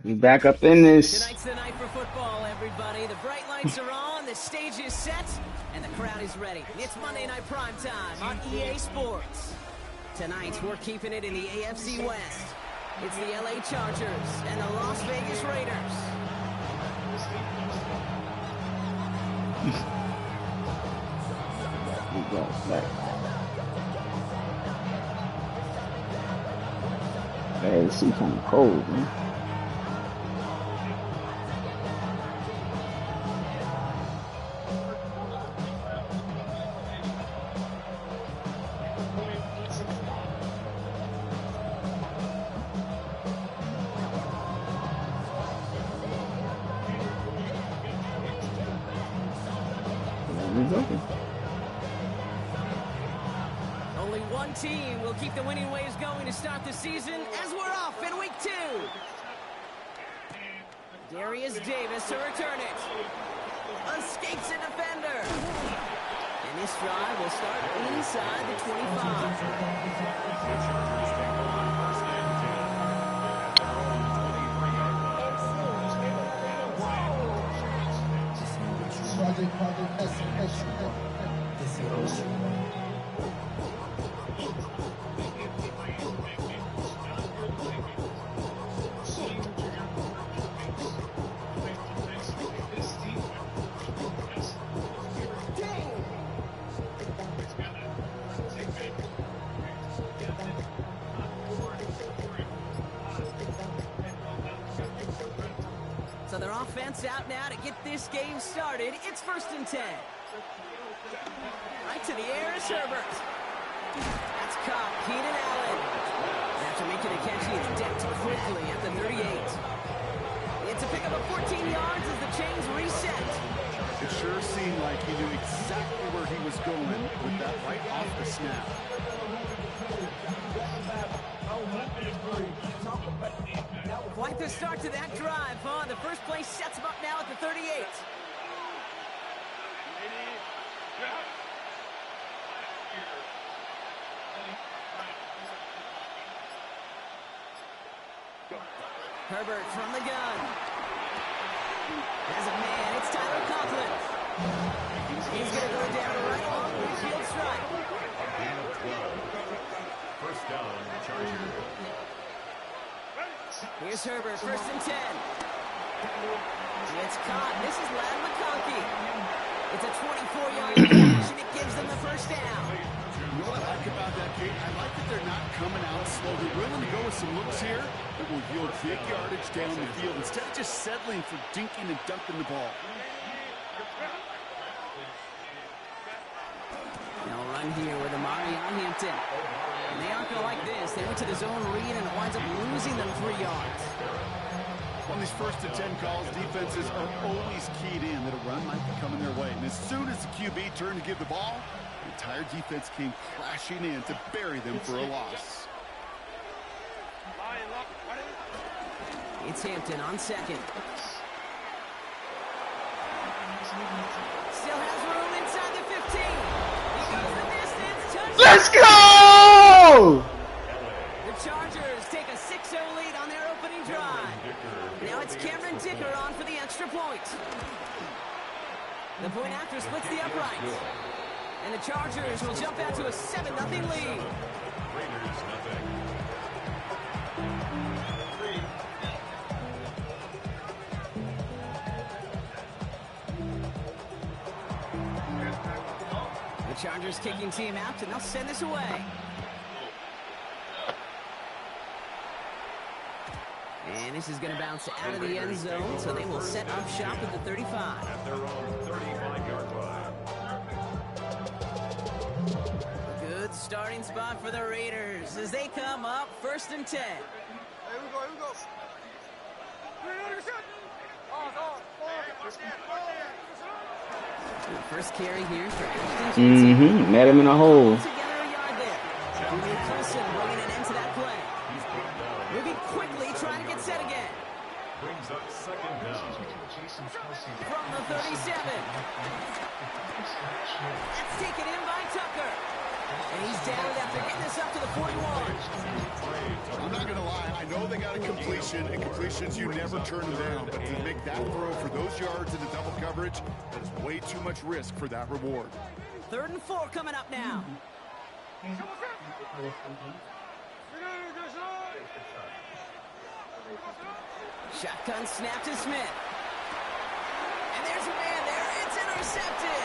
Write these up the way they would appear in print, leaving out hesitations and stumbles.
We back up in this. Tonight's the night for football, everybody. The bright lights are on, the stage is set, and the crowd is ready. It's Monday Night Primetime on EA Sports. Tonight, we're keeping it in the AFC West. It's the LA Chargers and the Las Vegas Raiders. Hey, it's kind of cold, man. Only one team will keep the winning waves going to start the season as we're off in week 2. Darius Davis to return it. Escapes a defender. And this drive will start inside the 25. So their offense out now to get this game started. It's 1st and 10. Right to the air is Herbert. That's caught. Keenan Allen. After making a catch, he is decked quickly at the 38. It's a pickup of 14 yards as the chains reset. It sure seemed like he knew exactly where he was going with that right off the snap. Quite the start to that drive, huh? The first play sets him up now at the 38. Herbert from the gun. As a man, it's Tyler Conklin. He's going to go down right along the field strike. First down, Chargers. Here's Herbert, 1st and 10. It's caught. This is Lad McConkey. It's a 24-yard catch, and it gives them the first down. You know what I like about that, Kate? I like that they're not coming out slow. They're willing to go with some looks here that will yield big yardage down the field instead of just settling for dinking and dunking the ball. They'll run here with Amari Hampton. And they aren't going to like this. They went to the zone read, and it winds up losing them 3 yards. On these 1st and 10 calls, defenses are always keyed in that a run might be coming their way. And as soon as the QB turned to give the ball, the entire defense came crashing in to bury them for a loss. It's Hampton on 2nd. Still has room inside the 15. He goes the distance. Touchdown. Let's go! The Chargers take a 6-0 lead on their opening drive. Now it's Cameron Dicker on for the extra point. The point after splits the uprights. And the Chargers will jump out to a 7-0 lead. Raiders, nothing. The Chargers kicking team out, and they'll send this away. And this is going to bounce out of the end zone, so they will set up shop at the 35. At their own 35-yard line. A good starting spot for the Raiders as they come up 1st and 10. Here we go. First carry here for Ashton. Met him in a hole. Together a yard there. Julian Coulson bringing an end to that play. Moving quickly, trying to get set again. Brings up second down. From the 37. That's taken in by Tucker. And he's down after getting this up to the 41. I'm not going to lie. I know they got a completion, and completions, you never turn them down. But to make that throw for those yards into double coverage, that is way too much risk for that reward. 3rd and 4 coming up now. Shotgun snap to Smith. And there's a man there. It's intercepted.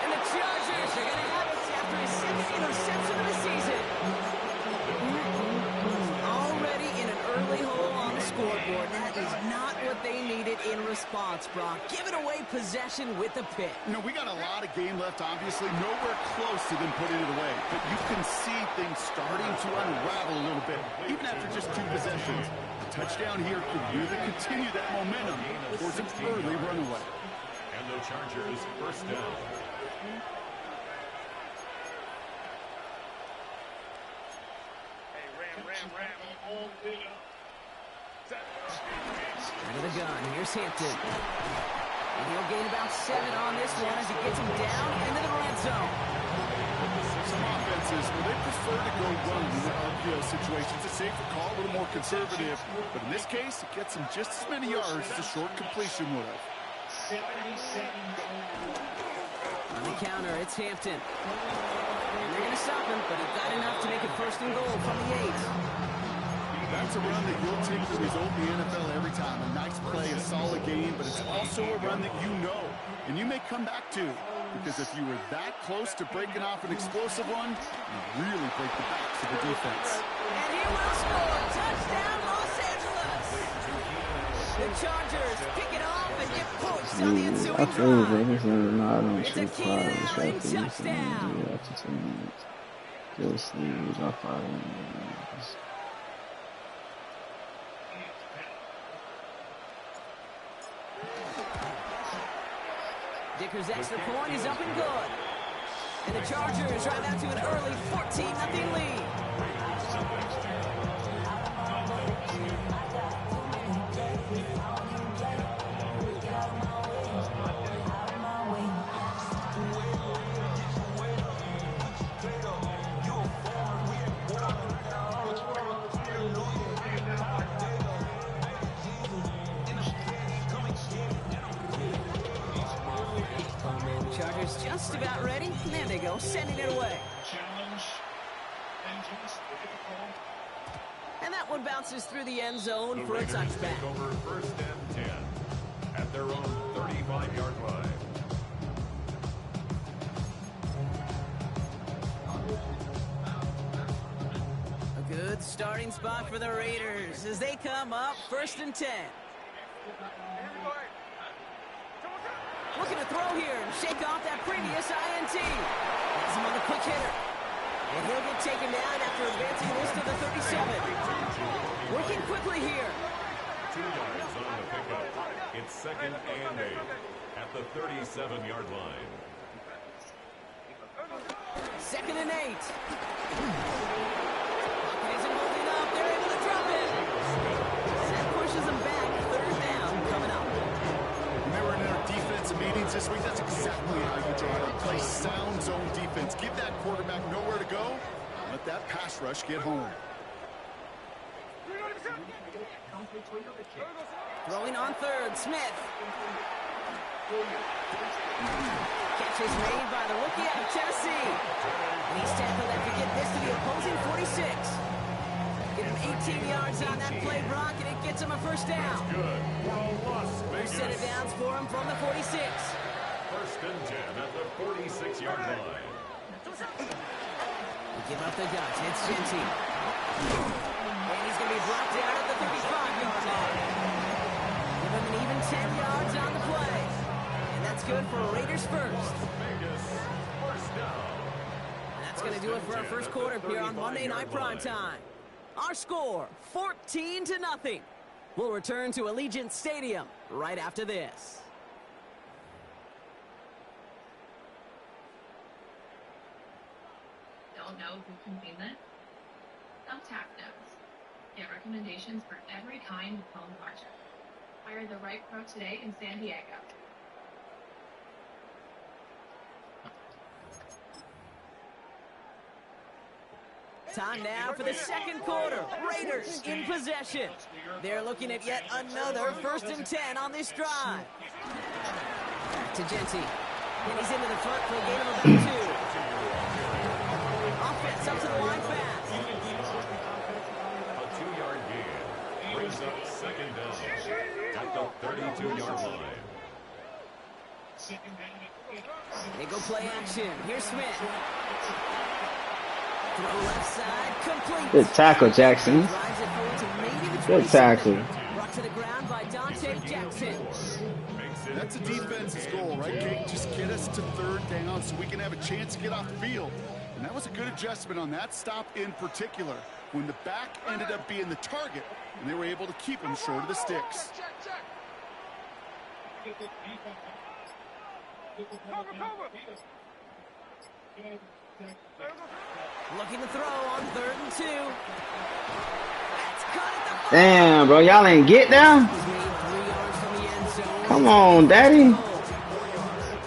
And the Chargers are going to have it after his 2nd interception of the season. Already in an early hole on the scoreboard. That is not what they needed in response, Brock. Giving away possession with the pick. You know, we got a lot of game left, obviously. Nowhere close to them putting it away. But you can see things starting to unravel a little bit, even after just 2 possessions. A touchdown here could really continue that momentum towards an early runaway. And the Chargers first down. Into the gun. Here's Hampton. And he'll gain about 7 on this one as he gets him down into the red zone. Some offenses, well, they prefer to go run in the RPO situations. A safer call, a little more conservative. But in this case, it gets him just as many yards as a short completion would have. On the counter, it's Hampton. And they're going to stop him, but he got enough to make it 1st and goal from the 8. That's a run that you'll take the result in the NFL every time. A nice play, a solid game, but it's also a run that you know, and you may come back to. Because if you were that close to breaking off an explosive one, you really break the backs of the defense. And he will score. Touchdown, Los Angeles. The Chargers pick it off and get points on the ensuing drive. It's a Keenan Allen touchdown. Dicker's extra point is up and good. And the Chargers drive out to an early 14-0 lead. Chargers just about ready. There they go, sending it away. And that one bounces through the end zone for a touchback. Over 1st and 10 at their own 35-yard line. A good starting spot for the Raiders as they come up 1st and 10. Looking to throw here and shake off that previous INT. Has him on the quick hitter. And he'll get taken down after advancing this to the 37. Working quickly here. 2 yards on the pickup. It's 2nd and 8 at the 37-yard line. 2nd and 8. Pocket isn't holding up. They're able to drop it. And that pushes them back. 3rd down coming up. Remember in our defensive meetings this week, that's exactly how you try to play sound zone defense. Give that quarterback nowhere to go. Let that pass rush get home. Throwing on 3rd, Smith. Catch is made by the rookie out of Tennessee. And he's tackled after getting this to the opposing 46. Get him 18 yards on that play, Brock, and it gets him a 1st down. Good. Las Vegas. Set it down for him from the 46. 1st and 10 at the 46-yard line. We give up the guts. It's Genty. And he's going to be brought down at the 35-yard line. Give him an even 10 yards on the play. And that's good for Raiders first. Vegas, 1st down. And that's going to do it for our first quarter here on Monday Night Primetime. Our score, 14-0. We'll return to Allegiant Stadium right after this. Don't know who can clean this? Thumbtack knows. Get recommendations for every kind of home project. hired the right pro today in San Diego. Time now for the second quarter. Raiders in possession. They're looking at yet another 1st and 10 on this drive. Back to Genty. And he's into the front for a gain of about 2. Offense up to the line fast. A 2-yard gain brings up 2nd down at the 32-yard line. They go play action. Here's Smith. Throw left side, complete. Good tackle, Jackson. Drives it forward to maybe the Good 27. tackle. Brought to the ground by Dante Jackson. That's a defense's goal, right, Kate? Just get us to 3rd down so we can have a chance to get off the field. And that was a good adjustment on that stop in particular, when the back ended up being the target, and they were able to keep him short of the sticks. Looking to throw on 3rd and 2. That's caught at the Damn, bro, y'all ain't get down? He's made 3 yards from the end zone. Come on, daddy.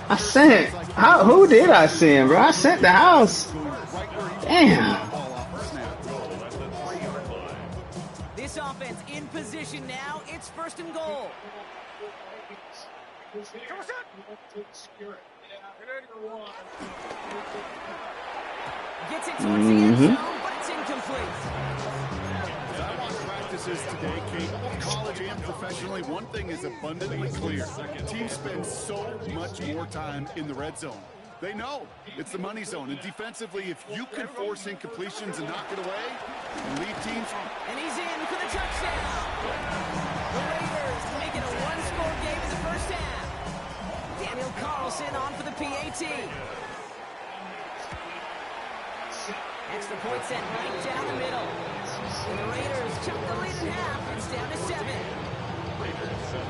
I sent. Who did I send, bro? I sent the house. Damn. This offense in position now. It's 1st and goal. Gets it towards the end zone, but it's incomplete. As I watch practices today, Kate, both college and professionally, one thing is abundantly clear. Teams spend so much more time in the red zone. They know it's the money zone. And defensively, if you can force incompletions and knock it away and lead teams. And he's in for the touchdown. The Raiders make it a 1-score game in the 1st half. Daniel Carlson on for the PAT. Extra point set right down the middle. And the Raiders chunk the lead in half. It's down to 7. Raiders 7.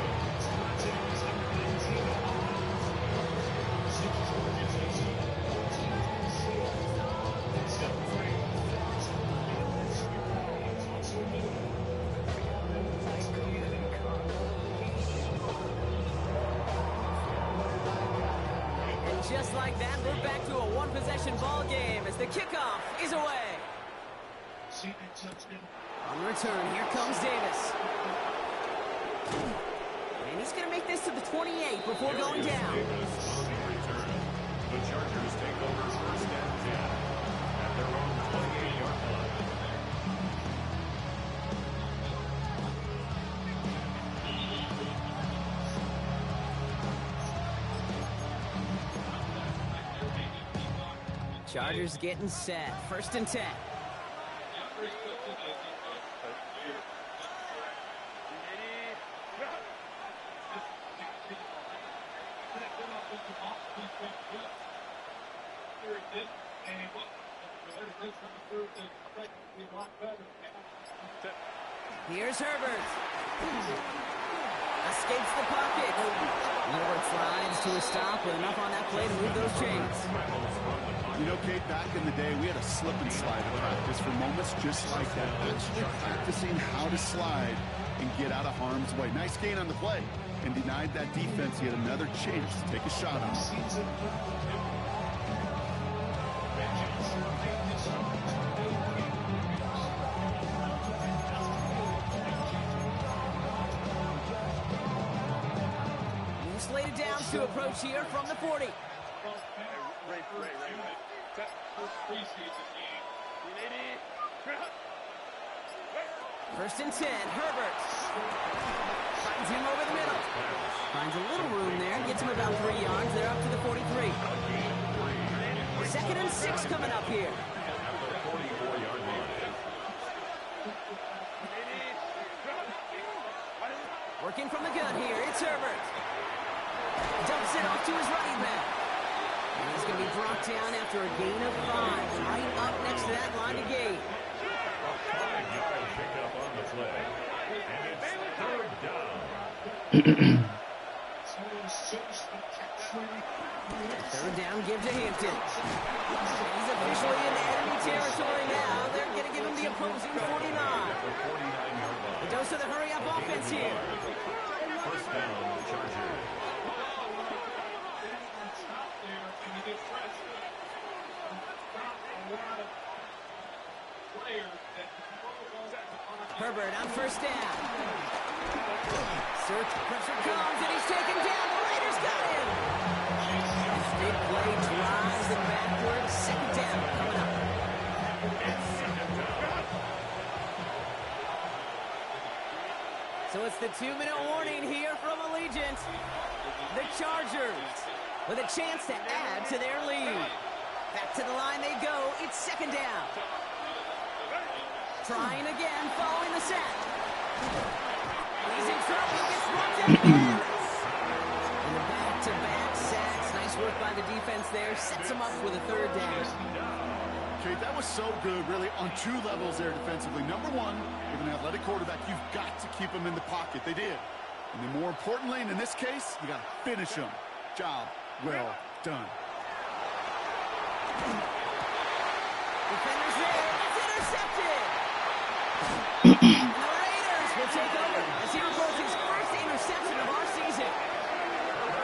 And just like that, we're back to a 1-possession ball game as the kickoff is away. On return, here comes Davis. And he's going to make this to the 28 before going down. Davis on the return. The Chargers take over 1st and 10 at their own 28-yard line. Chargers getting set. 1st and 10. Here's Herbert. Escapes the pocket. Herbert slides to a stop with enough on that play to move those chains. You know, Kate, back in the day, we had a slip and slide at practice for moments just like that. Actually practicing how to slide and get out of harm's way. Nice gain on the play, and denied that defense yet another chance to take a shot on it. Slated down to approach here from the 40. First and 10, Herbert. Finds him over the middle. Finds a little room there, gets him about 3 yards. They're up to the 43. 2nd and 6 coming up here. At the 44-yard line. Working from the gun here, it's Herbert. Dumps it off to his running back. And he's going to be brought down after a gain of 5. Right up next to that line of gain. A 5-yard pickup on the play. And it's 3rd down. Third down, give to Hampton. He's officially in enemy territory now. They're going to give him the opposing 49. The 49-yard line. A dose of the hurry-up offense here. First down, Chargers. Herbert on first down. Search, pressure comes, and he's taken down. The Raiders got him. Big play drives them backwards. Second down coming up. So it's the 2-minute warning here from Allegiant. The Chargers with a chance to add to their lead. Back to the line they go. It's second down. Trying again, following the sack. He's in trouble. He gets brought down again. And the back-to-back sacks. Nice work by the defense there. Sets him up with a third down. Okay, that was so good, really, on two levels there defensively. Number one, with an athletic quarterback, you've got to keep him in the pocket. They did. And then more importantly, and in this case, you got to finish him. Job well done. Defenders there. It's intercepted. And the Raiders will take over as he records his first interception of our season.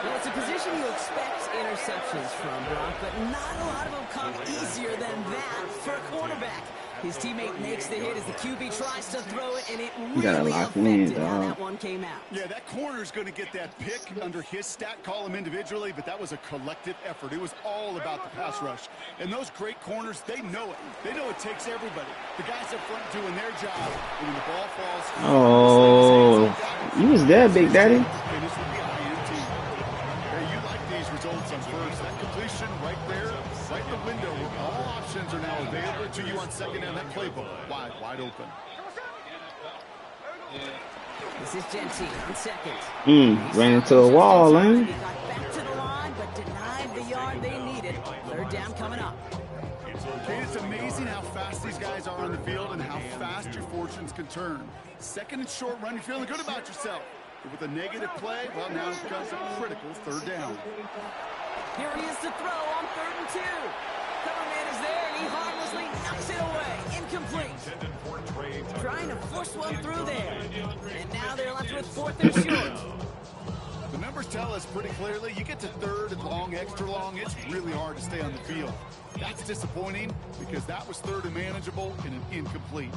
Well, it's a position you expect interceptions from, Brock, but not a lot of them come easier than that for a quarterback. His teammate makes the hit as the QB tries to throw it, and it really affected how that one came out. Yeah, that corner's going to get that pick under his stat column individually, but that was a collective effort. It was all about the pass rush. And those great corners, they know it. They know it takes everybody. The guys up front doing their job, and when the ball falls... Oh, you was there, Big Daddy. Finish with the IM team. Hey, you like these results on first. That completion right there, right in the window, where all options are now available to you on second down. That playbook wide open. This is Genty on second. Ran into a wall, man. He got back to the line, but denied the yard they needed. Third down coming up. Okay, it's amazing how fast these guys are on the field and how fast your fortunes can turn. Second and short run, you're feeling good about yourself. But with a negative play, well, now it becomes a critical third down. Here he is to throw on 3rd and 2. Coverman is there, and he harmlessly knocks it away. Incomplete. Trying to force one through there. And now they're left with 4th and short. The numbers tell us pretty clearly, you get to 3rd and long, extra long, it's really hard to stay on the field. That's disappointing because that was 3rd and manageable and an incomplete.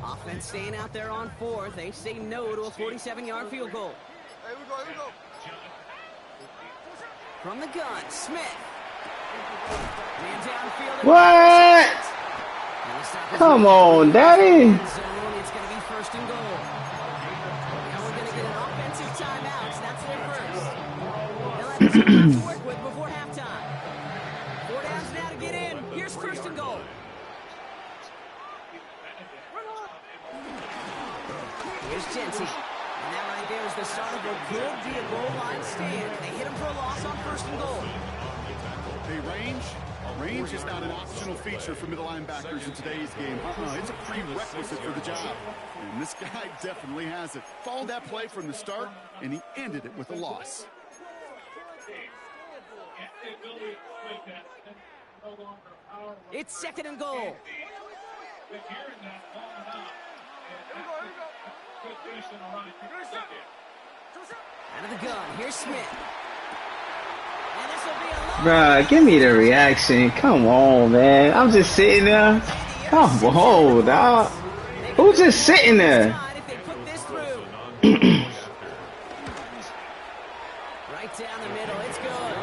Offense staying out there on 4th. They say no to a 47-yard field goal. Here we go. From the gun, Smith. Man downfield. What? Come on, Daddy. It's going to be 1st and goal. Now we're going to get an offensive timeout. That's their first. They'll have to work with before halftime. 4 downs now to get in. Here's 1st and goal. Here's Genty. And that right there is the start of what could be a goal line stand. They hit him for a loss on 1st and goal. Hey, range is not an optional feature for middle linebackers in today's game. It's a prerequisite for the job. And this guy definitely has it. Followed that play from the start, and he ended it with a loss. It's 2nd and goal. Out of the gun, here's Smith. And this will be a long... Bruh, give me the reaction. Come on, man. I'm just sitting there. Come on, dog. Who's just sitting there? If they put this through. Right down the middle, it's good.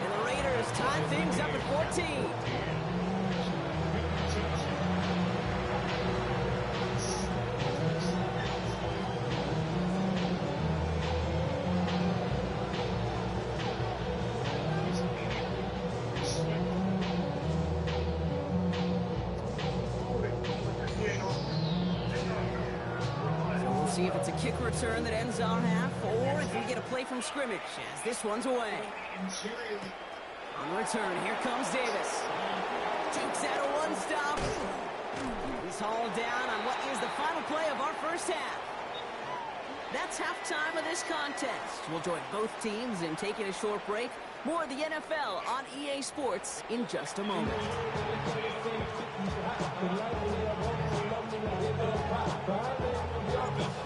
And the Raiders tie things up at 14. See if it's a kick return that ends our half, or if we get a play from scrimmage, as this one's away. On the return, here comes Davis. Takes out a one-stop. He's hauled down on what is the final play of our first half. That's halftime of this contest. We'll join both teams in taking a short break. More of the NFL on EA Sports in just a moment.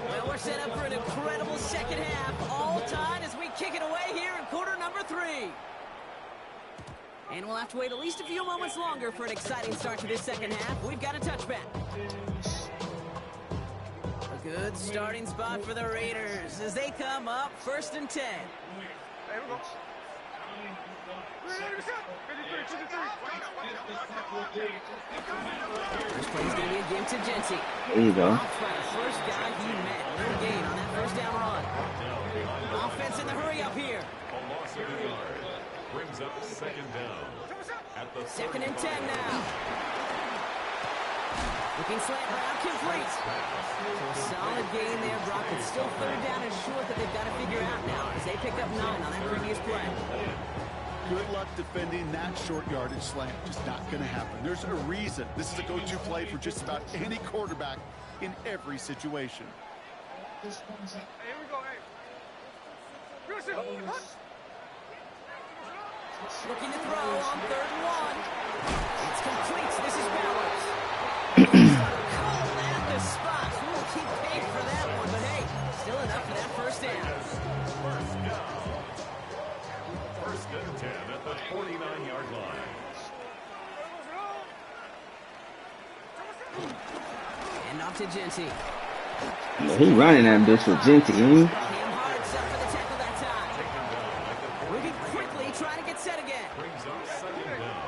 Well, we're set up for an incredible second half. All tied as we kick it away here in quarter number 3. And we'll have to wait at least a few moments longer for an exciting start to this second half. We've got a touchback. A good starting spot for the Raiders as they come up 1st and 10. First play is going to be again to Genty. There you go. First guy he met. No gain on that first down run. Offense in the hurry up here. A loss of a yard. Brings up 2nd down. At the 2nd and 10 now. Looking slant route complete. So a solid gain there, Brock. It's still 3rd down and short that they've got to figure out now as they pick up 9 on that previous play. Good luck defending that short yardage slant. Just not going to happen. There's a reason. This is a go-to play for just about any quarterback in every situation. Here we go, Looking to throw on 3rd and 1. It's complete. This is Bowers. Called at the spot. We'll keep pace for that one, but hey, still enough for that first down. first down. 1st and 10 at the 49-yard line. And off to Genty. Yeah, he running that bitch with Genty, ain't he? Hard set for the tackle that time. Moving quickly, trying to get set again. Brings up 2nd down.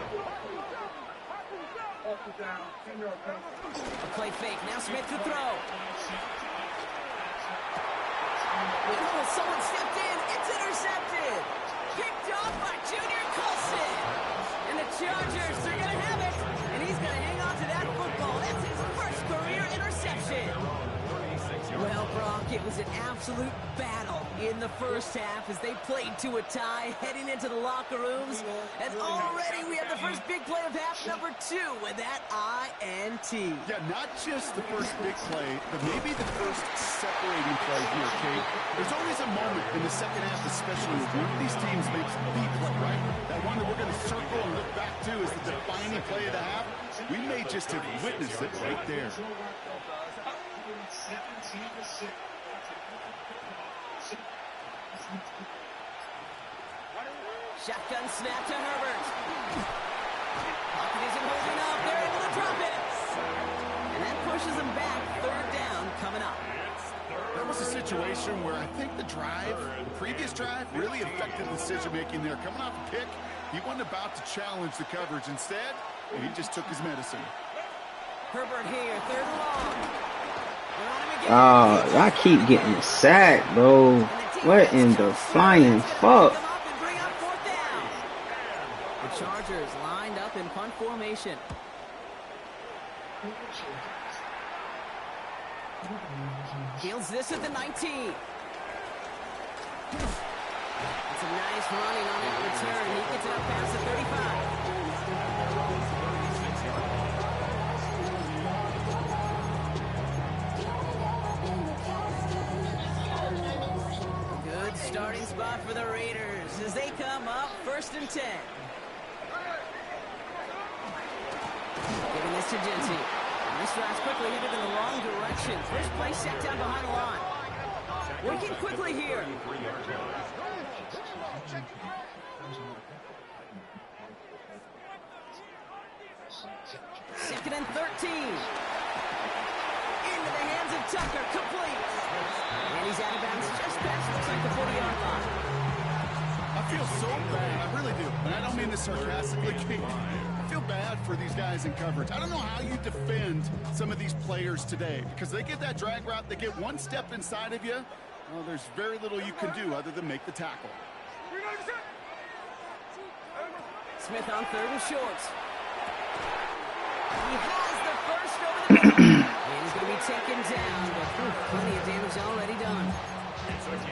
A play fake. Now Smith to throw. Oh, someone stepped in. It's intercepted. Picked off by Junior Colson. And the Chargers are going to have it. And he's going to hang on to that football. That's his first career interception. Well, Brock, it was an absolute battle in the first half as they played to a tie heading into the locker rooms. And already we have the first big play of half number 2 with that INT. Yeah, not just the first big play, but maybe the first separating play here, Kate. There's always a moment in the second half, especially when one of these teams makes a big play, right? That one that we're going to circle and look back to is the defining play of the half. We may just have witnessed it right there. Shotgun snap to Herbert. Pocket isn't holding up. They're able to drop it. And that pushes them back. 3rd down coming up. There was a situation where I think the previous drive, really affected the decision-making there. Coming off a pick, he wasn't about to challenge the coverage. Instead, he just took his medicine. Herbert here, 3rd and long. Oh, I keep getting sacked, bro. What in the flying fuck? The Chargers lined up in punt formation. Fields this at the 19. It's a nice running on that return. He gets it up past the 35. Good starting spot for the Raiders as they come up 1st and 10. Giving this to Genty. This drive's quickly headed in the wrong direction. First play set down behind the line. Working quickly here. 2nd and 13. Into the hands of Tucker, complete. And he's out of bounds just past, looks like the 40-yard line. I feel so bad, I really do, and I don't mean this sarcastically, Kate. I feel bad for these guys in coverage. I don't know how you defend some of these players today, because they get that drag route, they get one step inside of you, well, there's very little you can do other than make the tackle. Smith on 3rd and short. He has the first over the middle. And he's going to be taken down, but plenty of damage already done.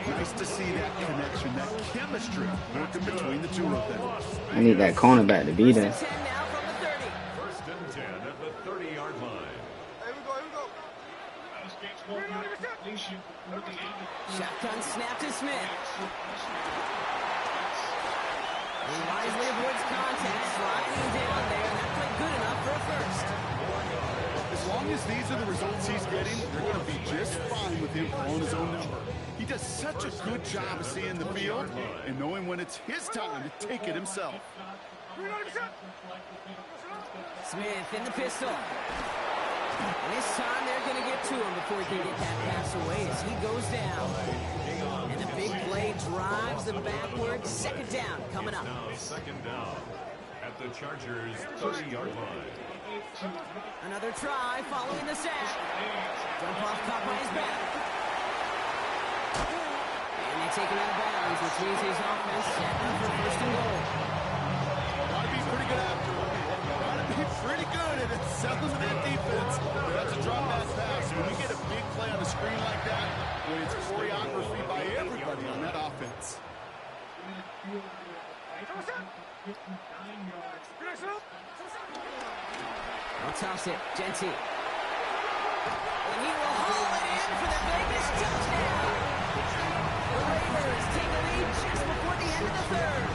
Nice to see that connection, that chemistry working between the two of them. I need that cornerback to be there. 10 now from the 30. 1st and 10 at the 30-yard line. Shotgun snap to Smith. He wisely avoids contact, sliding down there, and that played good enough for a first. As long as these are the results he's getting, they're going to be just fine with him calling his own number. He does such a good job of seeing the field and knowing when it's his time to take it himself. Smith in the pistol. And this time they're going to get to him before he can get that pass away as he goes down. And the big play drives them backwards. Second down coming up. Now second down at the Chargers' 30-yard line. Another try following the sack. Jump off caught by his back. And they take him out of bounds, which means his offense set up for first and goal. Gotta be pretty good after him. Gotta be pretty good at selling that defense. That's a drop pass pass. When you get a big play on a screen like that, when it's choreography by everybody on that offense. I'll toss it. Genty. And he will haul it in for the Vegas touchdown. The Raiders take the lead just before the end of the third.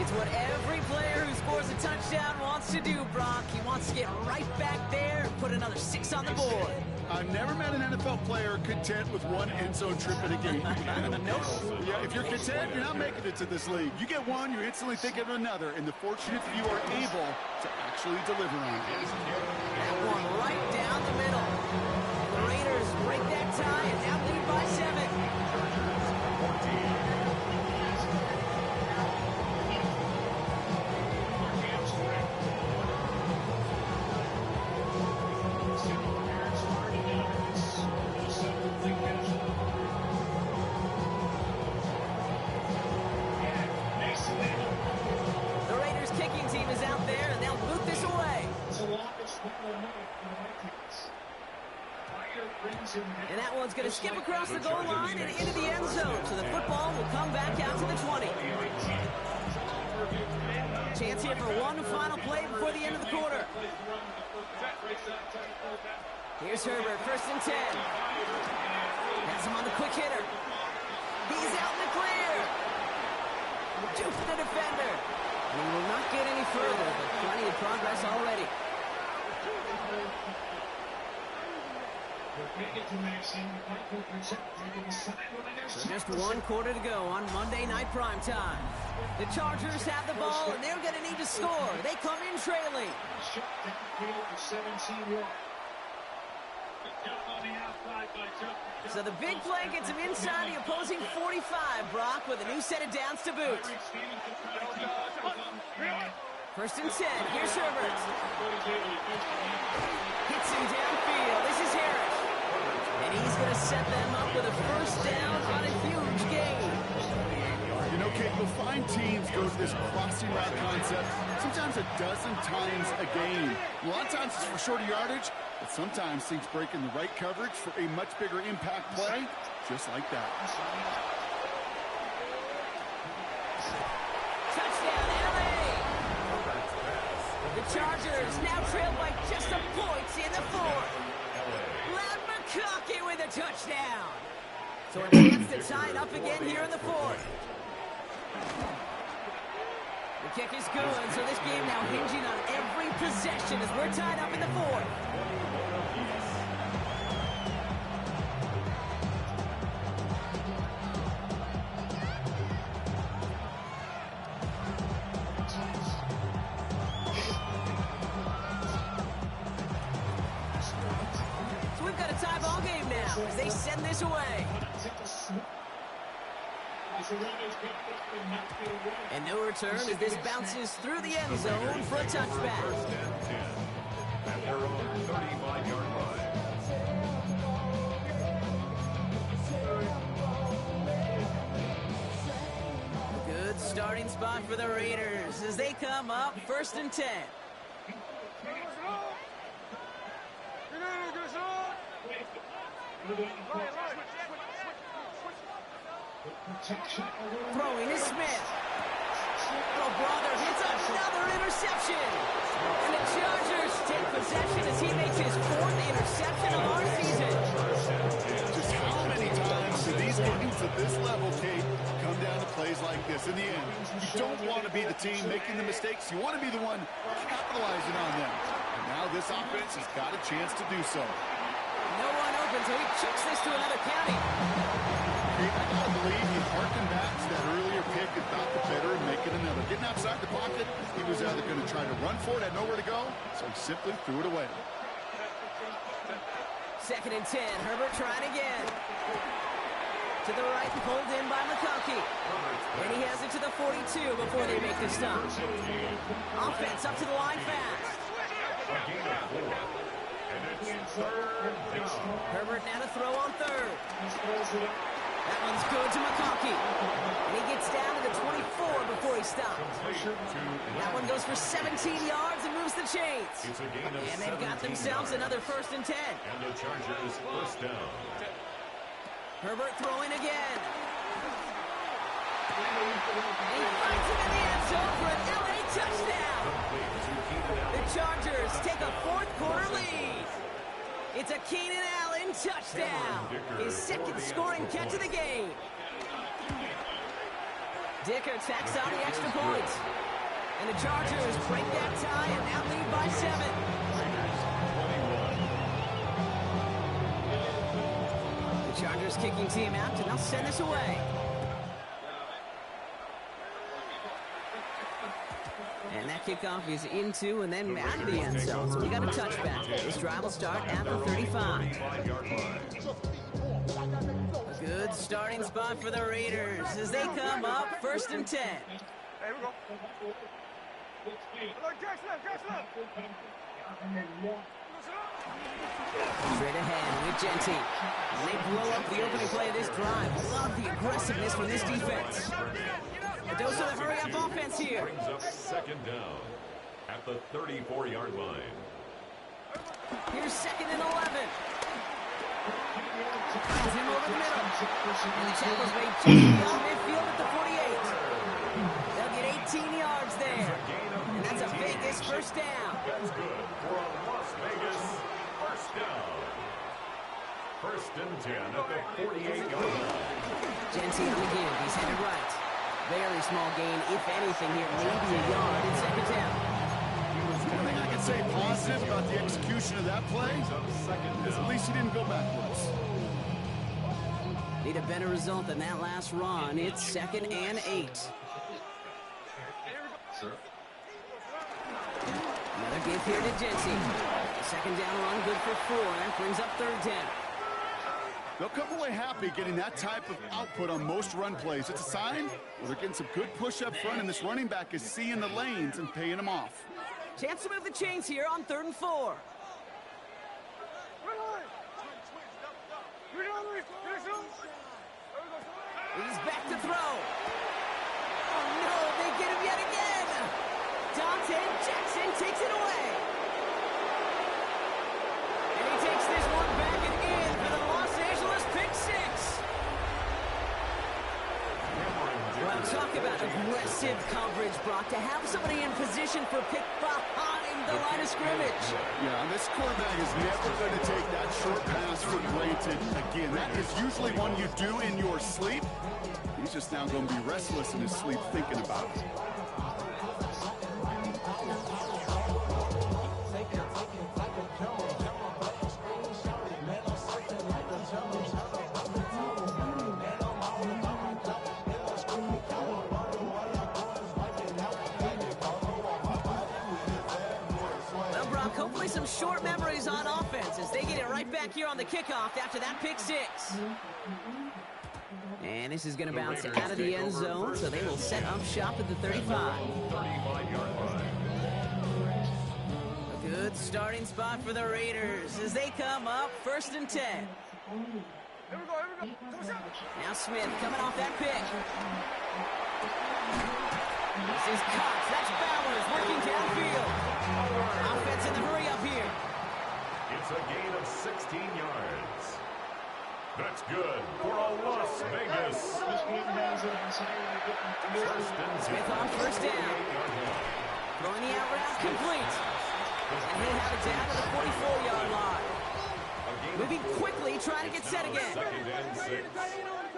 It's what every player who scores a touchdown wants to do, Brock. He wants to get right back there and put another 6 on the board. I've never met an NFL player content with one end zone trip in a game. Nope. Yeah, if you're content, you're not making it to this league. You get one, you instantly think of another, and the fortunate few are able to actually deliver on it. That one right down the middle. The Raiders break that tie and now lead by 7. The Raiders kicking team is out there and they'll boot this away. And that one's going to skip across the goal line and into the end zone. So the football will come back out to the 20. Chance here for one final play before the end of the quarter. Here's Herbert, first and 10. Has him on the quick hitter. He's out in the clear. Two for the defender. And he will not get any further, but plenty of progress already. So just one quarter to go on Monday Night Primetime. The Chargers have the ball, and they're going to need to score. They come in trailing. So the big play gets him inside the opposing 45, Brock, with a new set of downs to boot. First and 10. Here's Herbert. Hits him downfield. This is Harris. And he's going to set them up with a first down on a huge gain. You know, Kate, you'll find teams go to this crossing route concept sometimes a dozen times a game. A lot of times it's for shorter yardage, but sometimes things break in the right coverage for a much bigger impact play, just like that. Touchdown, LA! The Chargers now trail by just a point in the fourth. Loud McConkey with a touchdown. So a chance to tie it up again here in the fourth. The kick is good, so this game now hinging on every possession as we're tied up in the fourth. So we've got a tie ball game now as they send this away. And no return as this bounces through the end zone for a touchback. First and 10 at their own 35-yard line. Good starting spot for the Raiders as they come up first and 10. Throwing is Smith. Oh, brother, hits another interception. And the Chargers take possession as he makes his 4th interception of our season. At this level, Kate, come down to plays like this. In the end, you don't want to be the team making the mistakes. You want to be the one capitalizing on them. And now this offense has got a chance to do so. No one open, so he chucks this to another county. Kate, I got to believe he harkened back to that earlier pick and thought the better of making another. Getting outside the pocket, he was either going to try to run for it, had nowhere to go, so he simply threw it away. 2nd and 10. Herbert trying again. To the right, pulled in by McConkey. And he has it to the 42 before they make the stop. Offense up to the line fast. A gain of 4. And it's 3rd down. Herbert now to throw on 3rd. That one's good to McConkey. And he gets down to the 24 before he stops. That one goes for 17 yards and moves the chains. It's a gain of And they've got 17 themselves yards. another 1st and 10. And the Chargers first down. Herbert throwing again. And he finds him in the end zone for an LA touchdown. The Chargers take a 4th quarter lead. It's a Keenan Allen touchdown. His 2nd scoring catch of the game. Dicker tacks on the extra point. And the Chargers break that tie and now lead by 7. The Chargers kicking team out, and they'll send this away. And that kickoff is into and then out of the end zone. So we got a touchback. This drive will start at the 35. A good starting spot for the Raiders as they come up 1st and 10. Hey, we go. Look, Jackson up. Straight ahead with Genty. And they blow up the opening play of this drive. Love the aggressiveness from this defense. A dose of the hurry-up offense here. Brings up 2nd down at the 34-yard line. Here's 2nd and 11. Finds him over the middle. And the tackle's made just beyond midfield at the 48. They'll get 18 yards there. And that's a Vegas 1st down. That's good for a Las Vegas first down. 1st and 10 at the 48-yard line. Genty on the give. He's headed right. Very small gain, if anything here, maybe a yard in 2nd down. One thing I can say positive about the execution of that play is at least he didn't go backwards. Need a better result than that last run. It's 2nd and 8. Another give here to Genty. 2nd down run, good for 4. That brings up 3rd down. They'll come away happy getting that type of output on most run plays. It's a sign well, they're getting some good push up front, and this running back is seeing the lanes and paying them off. Chance to move the chains here on 3rd and 4. He's back to throw. Oh no, they get him yet again. Dante Jackson takes it away. And he takes this one back and in for the Los Angeles pick 6. Well, talk about aggressive coverage, Brock. To have somebody in position for pick behind the line of scrimmage. Yeah, and this quarterback is never going to take that short pass for granted again. That is usually one you do in your sleep. He's just now going to be restless in his sleep thinking about it. Well, Brock, hopefully some short memories on offense as they get it right back here on the kickoff after that pick 6. And this is going to bounce out of the end zone, so they will set up shop at the 35. 35-yard line. A good starting spot for the Raiders as they come up 1st and 10. Here we go. Now Smith coming off that pick. This is Cox. That's Bowers working downfield. Offense in the hurry up here. It's a gain of 16 yards. That's good for a Las Vegas. Smith on 1st down. Throwing the out route complete. And he'll have it down to the 44-yard line. Moving quickly, trying to get set again. Second and 6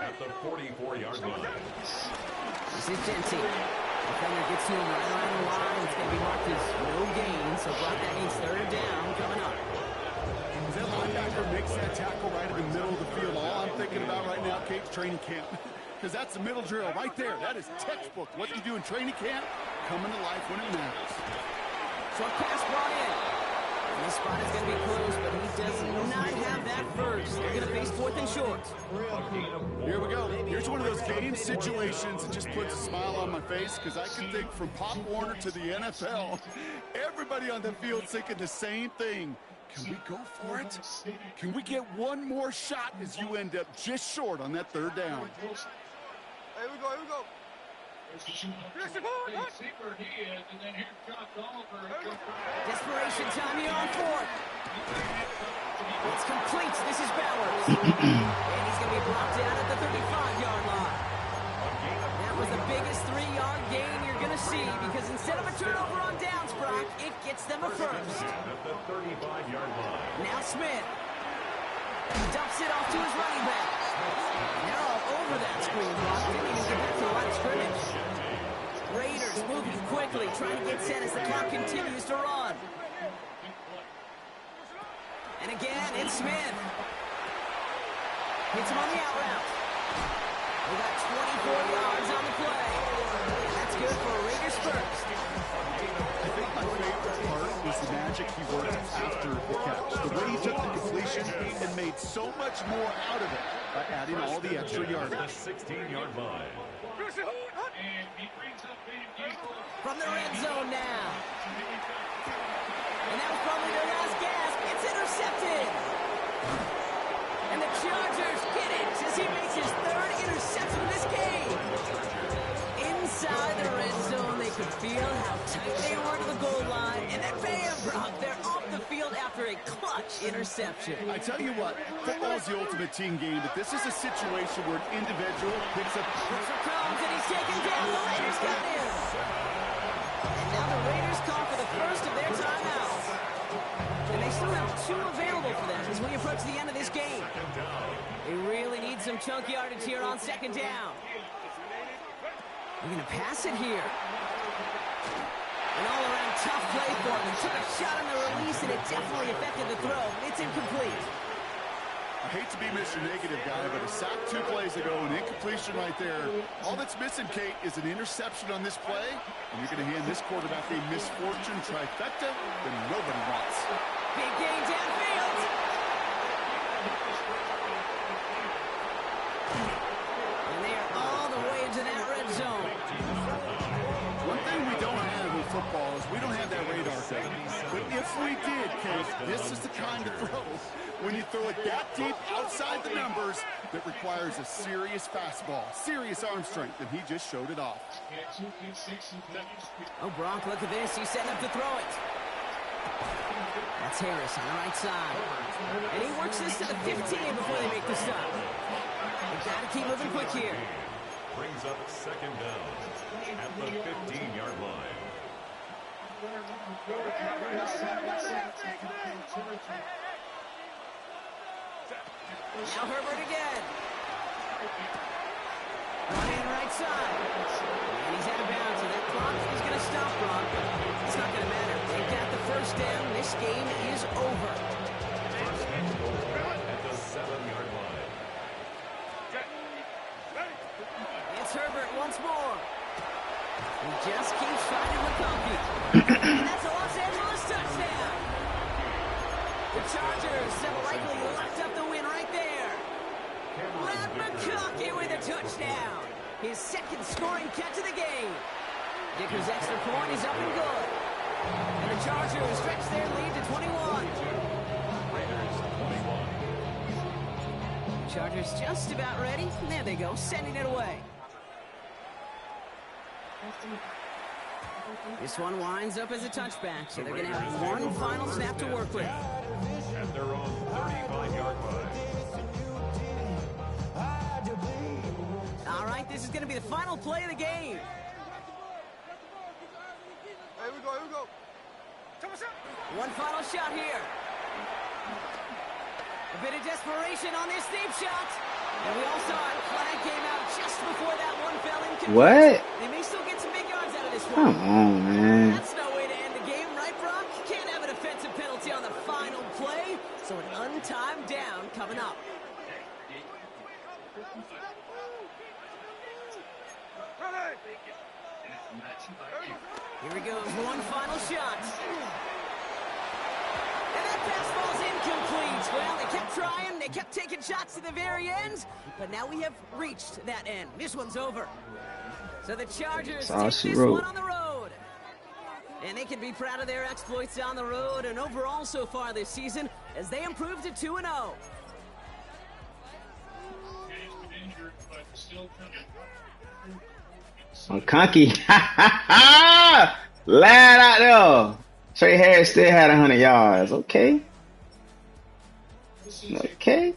at the 44-yard line. This is Genty. Defender gets to him right around the line. It's going to be marked as no gain, so Brock, that means third down coming up. As that linebacker makes that tackle right in the middle of the field, all I'm thinking about right now, Kate's training camp. Because that's the middle drill right there. That is textbook. What you do in training camp, coming to life when it matters. Short pass brought in. And this spot is going to be close, but he does not have that first. They're going to face fourth and short. Here we go. Here's one of those game situations that just puts a smile on my face because I can think from Pop Warner to the NFL, everybody on the field thinking the same thing. Can we go for it? Can we get one more shot as you end up just short on that third down? Here we go, here we go. Desperation time here on fourth. It's complete. This is Bowers. And he's going to be blocked out at the 35-yard line. That was the biggest 3-yard gain you're going to see because instead of a turnover on downs, Brock, it gets them a first. At the 35-yard line. Now Smith. He dumps it off to his running back. They're all over that screen, Brock. Didn't even get back to the line of scrimmage. Raiders moving quickly, trying to get set as the clock continues to run. And again, it's Smith. Hits him on the out route. We got 24 yards on the play. And that's good for Raiders first. I think my favorite part was the magic he worked after the catch. The way he took the completion and made so much more out of it by adding all the extra yardage. 16-yard line. From the red zone now. And that was probably their last gasp. It's intercepted. And the Chargers get it as he makes his third interception of this game. Inside the red zone, they could feel how tight they were to the goal line. And then bam, Brock, they're off the field after a clutch interception. I tell you what, football is the ultimate team game, but this is a situation where an individual picks up... Pressure comes and he's taken down. The Raiders got him. And now the Raiders call for the first of their timeouts. And they still have 2 available for them as we approach the end of this game. They really need some chunk yardage here on second down. They're going to pass it here. An all-around tough play for him. He took a shot on the release, and it definitely affected the throw. It's incomplete. I hate to be Mr. Negative guy, but a sack 2 plays ago, an incompletion right there. All that's missing, Kate, is an interception on this play, and you're going to hand this quarterback a misfortune trifecta that nobody wants. Big gain downfield. And they are all the way into that red zone. One thing we don't have in football is we don't have that radar thing. But if we did, Kate, this is the kind of throw when you throw it that deep outside the numbers that requires a serious fastball, serious arm strength, and he just showed it off. Oh, Brock, look at this. He's setting up to throw it. That's Harris on the right side. And he works this to the 15 before they make the stop. They've got to keep moving quick here. Brings up second down at the 15-yard line. Now Herbert again. Running right side. And he's out of bounds, and that clock is going to stop Brock. It's not going to matter. They've got the first down. This game is over. First and goal at the 7-yard line. It's Herbert once more. He just keeps finding McConkey. And that's a Los Angeles touchdown. The Chargers have likely locked up the win right there. Matt McConkey with a touchdown. His second scoring catch of the game. Dicker's extra point is up and good. And the Chargers stretch their lead to 21. Raiders 21. Chargers just about ready. There they go, sending it away. This one winds up as a touchback, so they're going to have one final snap to work with. At their own 35-yard line. All right, this is going to be the final play of the game. Here we go, here we go. One final shot here. A bit of desperation on this deep shot. And we all saw it. Flag came out just before that one fell in. What? They may still get some big yards out of this one. Come on, man. That's no way to end the game, right, Brock? Can't have an offensive penalty on the final play. So an untimed down coming up. Here he goes, one final shot. And that pass falls incomplete. Well, they kept trying, they kept taking shots to the very end, but now we have reached that end. This one's over. So the Chargers take this one on the road. And they can be proud of their exploits on the road and overall so far this season as they improved to 2-0. McConkey. Lad out there. Trey Harris still had 100 yards. Okay. Okay.